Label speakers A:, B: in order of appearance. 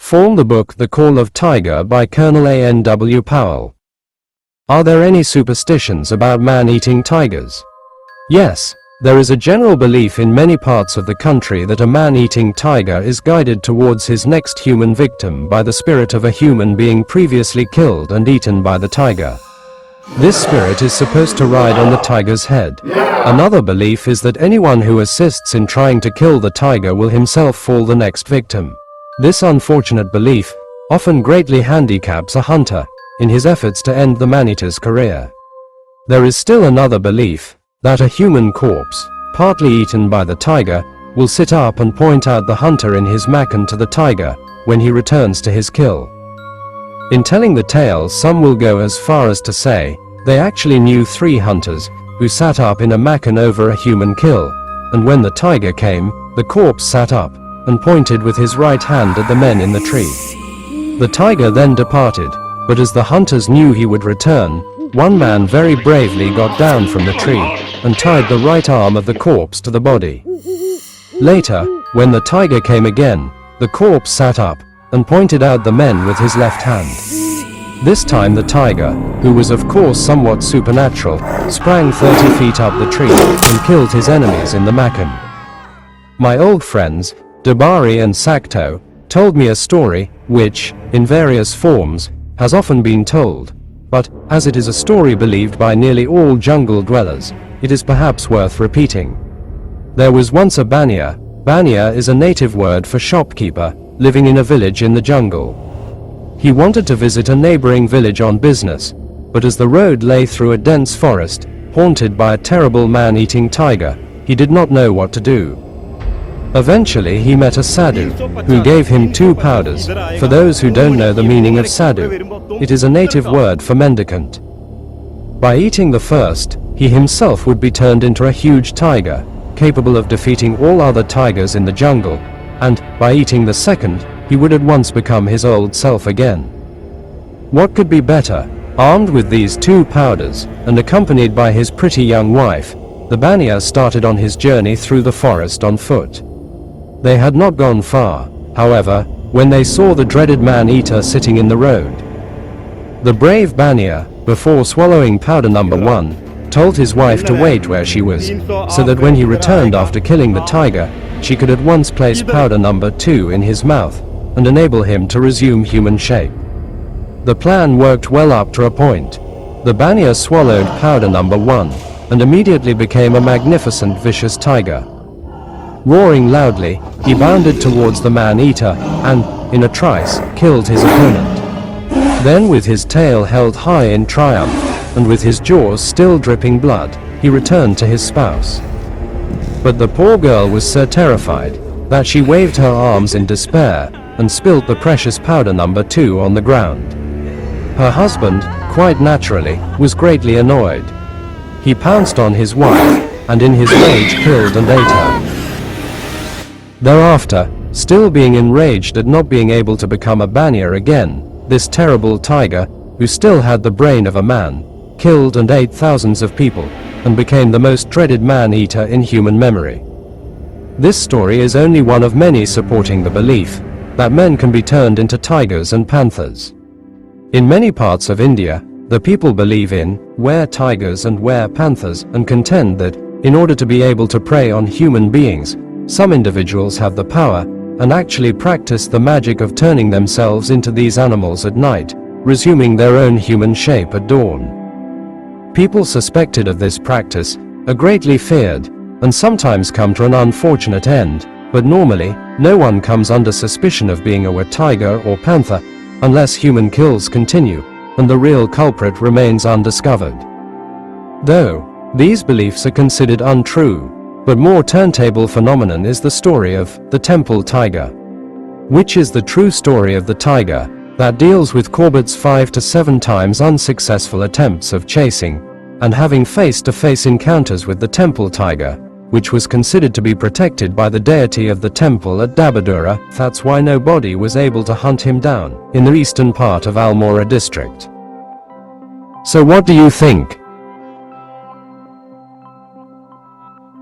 A: Form the book The Call of Tiger by Colonel A.N.W. Powell. Are there any superstitions about man-eating tigers? Yes, there is a general belief in many parts of the country that a man-eating tiger is guided towards his next human victim by the spirit of a human being previously killed and eaten by the tiger. This spirit is supposed to ride on the tiger's head. Another belief is that anyone who assists in trying to kill the tiger will himself fall the next victim. This unfortunate belief often greatly handicaps a hunter in his efforts to end the man-eater's career. There is still another belief that a human corpse, partly eaten by the tiger, will sit up and point out the hunter in his macan to the tiger when he returns to his kill. In telling the tale, some will go as far as to say they actually knew 3 hunters who sat up in a macan over a human kill, and when the tiger came, the corpse sat up and pointed with his right hand at the men in the tree. The tiger then departed, but as the hunters knew he would return, one man very bravely got down from the tree and tied the right arm of the corpse to the body. Later, when the tiger came again, the corpse sat up and pointed out the men with his left hand. This time the tiger, who was of course somewhat supernatural, sprang 30 feet up the tree and killed his enemies in the macan. My old friends, Dabari and Sakto, told me a story which, in various forms, has often been told, but as it is a story believed by nearly all jungle dwellers, it is perhaps worth repeating. There was once a Bania. Bania is a native word for shopkeeper, living in a village in the jungle. He wanted to visit a neighboring village on business, but as the road lay through a dense forest, haunted by a terrible man-eating tiger, he did not know what to do. Eventually he met a sadhu, who gave him 2 powders. For those who don't know the meaning of sadhu, it is a native word for mendicant. By eating the first, he himself would be turned into a huge tiger, capable of defeating all other tigers in the jungle, and, by eating the second, he would at once become his old self again. What could be better? Armed with these 2 powders, and accompanied by his pretty young wife, the Bania started on his journey through the forest on foot. They had not gone far, however, when they saw the dreaded man-eater sitting in the road. The brave Bania, before swallowing powder number 1, told his wife to wait where she was, so that when he returned after killing the tiger, she could at once place powder number 2 in his mouth and enable him to resume human shape. The plan worked well up to a point. The Bania swallowed powder number 1 and immediately became a magnificent vicious tiger. Roaring loudly, he bounded towards the man-eater and, in a trice, killed his opponent. Then, with his tail held high in triumph, and with his jaws still dripping blood, he returned to his spouse. But the poor girl was so terrified that she waved her arms in despair and spilt the precious powder number 2 on the ground. Her husband, quite naturally, was greatly annoyed. He pounced on his wife, and in his rage killed and ate her. Thereafter, still being enraged at not being able to become a Bania again, this terrible tiger, who still had the brain of a man, killed and ate thousands of people, and became the most dreaded man-eater in human memory. This story is only one of many supporting the belief that men can be turned into tigers and panthers. In many parts of India, the people believe in were-tigers and were-panthers and contend that, in order to be able to prey on human beings, some individuals have the power and actually practice the magic of turning themselves into these animals at night, resuming their own human shape at dawn. People suspected of this practice are greatly feared and sometimes come to an unfortunate end, but normally, no one comes under suspicion of being a were-tiger or panther unless human kills continue and the real culprit remains undiscovered. Though these beliefs are considered untrue, but more turntable phenomenon is the story of the temple tiger, which is the true story of the tiger that deals with Corbett's 5 to 7 times unsuccessful attempts of chasing and having face-to-face encounters with the temple tiger, which was considered to be protected by the deity of the temple at Dabadura. That's why nobody was able to hunt him down in the eastern part of Almora district. So what do you think?